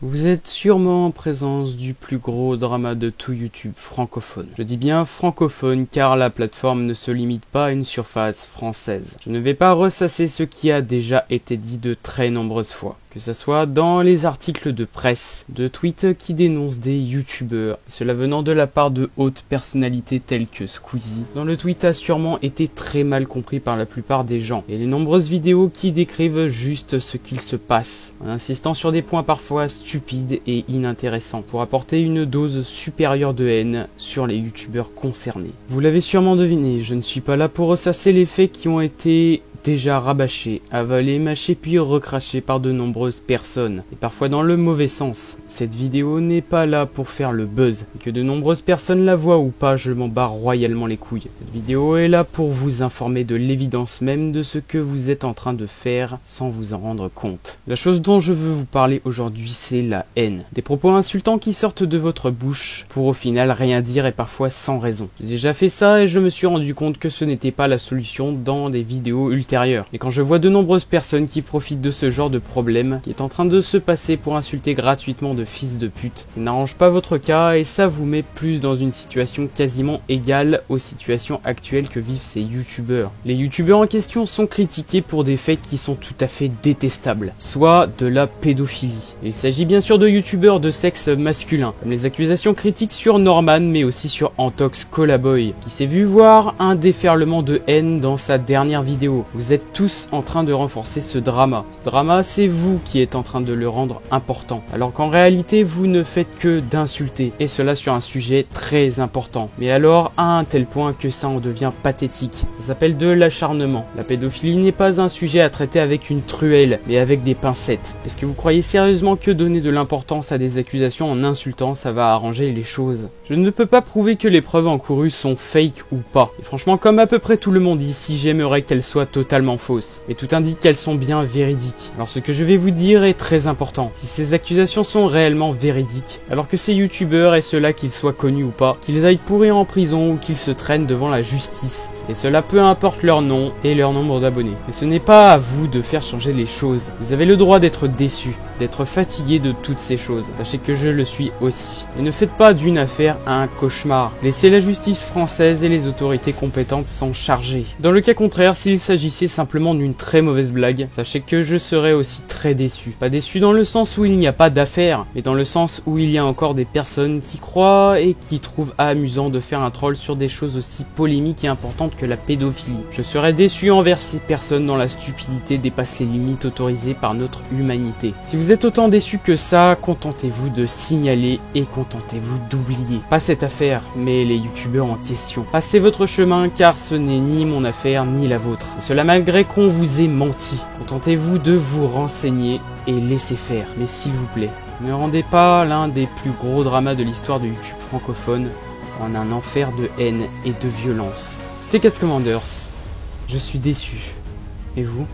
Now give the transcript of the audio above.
Vous êtes sûrement en présence du plus gros drama de tout YouTube francophone. Je dis bien francophone car la plateforme ne se limite pas à une surface française. Je ne vais pas ressasser ce qui a déjà été dit de très nombreuses fois. Que ça soit dans les articles de presse, de tweets qui dénoncent des youtubeurs, cela venant de la part de hautes personnalités telles que Squeezie, dont le tweet a sûrement été très mal compris par la plupart des gens, et les nombreuses vidéos qui décrivent juste ce qu'il se passe, en insistant sur des points parfois stupides et inintéressants, pour apporter une dose supérieure de haine sur les youtubeurs concernés. Vous l'avez sûrement deviné, je ne suis pas là pour ressasser les faits qui ont été déjà rabâché, avalé, mâché puis recraché par de nombreuses personnes, et parfois dans le mauvais sens. Cette vidéo n'est pas là pour faire le buzz, et que de nombreuses personnes la voient ou pas, je m'en bats royalement les couilles. Cette vidéo est là pour vous informer de l'évidence même de ce que vous êtes en train de faire sans vous en rendre compte. La chose dont je veux vous parler aujourd'hui, c'est la haine. Des propos insultants qui sortent de votre bouche pour au final rien dire et parfois sans raison. J'ai déjà fait ça et je me suis rendu compte que ce n'était pas la solution dans des vidéos ultérieures. Et quand je vois de nombreuses personnes qui profitent de ce genre de problème, qui est en train de se passer pour insulter gratuitement de fils de pute, ça n'arrange pas votre cas et ça vous met plus dans une situation quasiment égale aux situations actuelles que vivent ces youtubeurs. Les youtubeurs en question sont critiqués pour des faits qui sont tout à fait détestables, soit de la pédophilie. Il s'agit bien sûr de youtubeurs de sexe masculin, comme les accusations critiques sur Norman mais aussi sur Antox Colaboy, qui s'est vu voir un déferlement de haine dans sa dernière vidéo. Vous êtes tous en train de renforcer ce drama. Ce drama, c'est vous qui êtes en train de le rendre important. Alors qu'en réalité, vous ne faites que d'insulter. Et cela sur un sujet très important. Mais alors, à un tel point que ça en devient pathétique. Ça s'appelle de l'acharnement. La pédophilie n'est pas un sujet à traiter avec une truelle, mais avec des pincettes. Est-ce que vous croyez sérieusement que donner de l'importance à des accusations en insultant, ça va arranger les choses? Je ne peux pas prouver que les preuves encourues sont fake ou pas. Et franchement, comme à peu près tout le monde ici, j'aimerais qu'elles soient totalement fausses, et tout indique qu'elles sont bien véridiques. Alors ce que je vais vous dire est très important. Si ces accusations sont réellement véridiques, alors que ces youtubeurs, et cela qu'ils soient connus ou pas, qu'ils aillent pourrir en prison ou qu'ils se traînent devant la justice, et cela peu importe leur nom et leur nombre d'abonnés. Mais ce n'est pas à vous de faire changer les choses. Vous avez le droit d'être déçu, d'être fatigué de toutes ces choses. Sachez que je le suis aussi. Et ne faites pas d'une affaire un cauchemar. Laissez la justice française et les autorités compétentes s'en charger. Dans le cas contraire, s'il s'agissait simplement d'une très mauvaise blague, sachez que je serais aussi très déçu. Pas déçu dans le sens où il n'y a pas d'affaire, mais dans le sens où il y a encore des personnes qui croient et qui trouvent amusant de faire un troll sur des choses aussi polémiques et importantes que la pédophilie. Je serais déçu envers ces personnes dont la stupidité dépasse les limites autorisées par notre humanité. Si vous êtes autant déçu que ça, contentez-vous de signaler et contentez-vous d'oublier. Pas cette affaire, mais les youtubeurs en question. Passez votre chemin car ce n'est ni mon affaire ni la vôtre. Et cela malgré qu'on vous ait menti. Contentez-vous de vous renseigner et laissez faire. Mais s'il vous plaît, ne rendez pas l'un des plus gros dramas de l'histoire de YouTube francophone en un enfer de haine et de violence. C'était Cat Commanders. Je suis déçu. Et vous ?